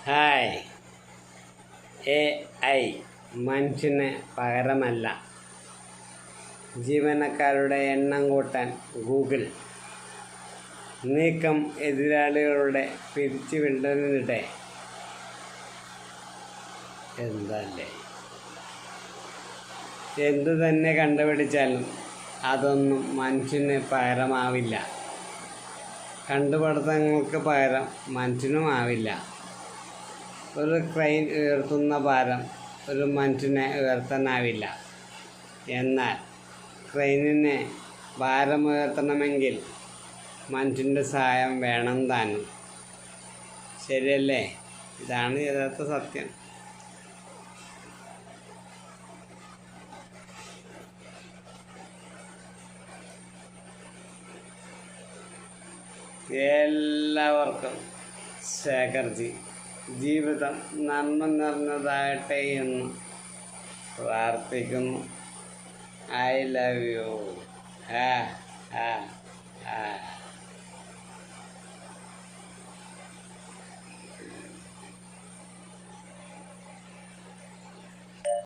Hi. AI മനുഷ്യന് പകരമല്ല. ജീവനക്കാരുടെ എണ്ണം കൂട്ടാൻ ഗൂഗിൾ നീക്കം എതിരാളികളുടെ പിരിച്ചുവിടലിനിടെ. എന്തല്ലേ, എന്തു തന്നെ കണ്ടുപിടിച്ചാലും അതൊന്നും മനുഷ്യന് പകരമാവില്ല. കണ്ടുപിടുത്തങ്ങൾക്ക് പകരം മനുഷ്യനുമാവില്ല. ഒരു ക്രെയിൻ ഉയർത്തുന്ന ഭാരം ഒരു മനുഷ്യനെ ഉയർത്താനാവില്ല. എന്നാൽ ക്രെയിനിനെ ഭാരമുയർത്തണമെങ്കിൽ മനുഷ്യൻ്റെ സഹായം വേണം താനും. ശരിയല്ലേ? ഇതാണ് യഥാർത്ഥ സത്യം. എല്ലാവർക്കും ശേഖർജി ജീവിതം നന്മ നിറഞ്ഞതാകട്ടെ എന്ന് പ്രാർത്ഥിക്കുന്നു. I love you.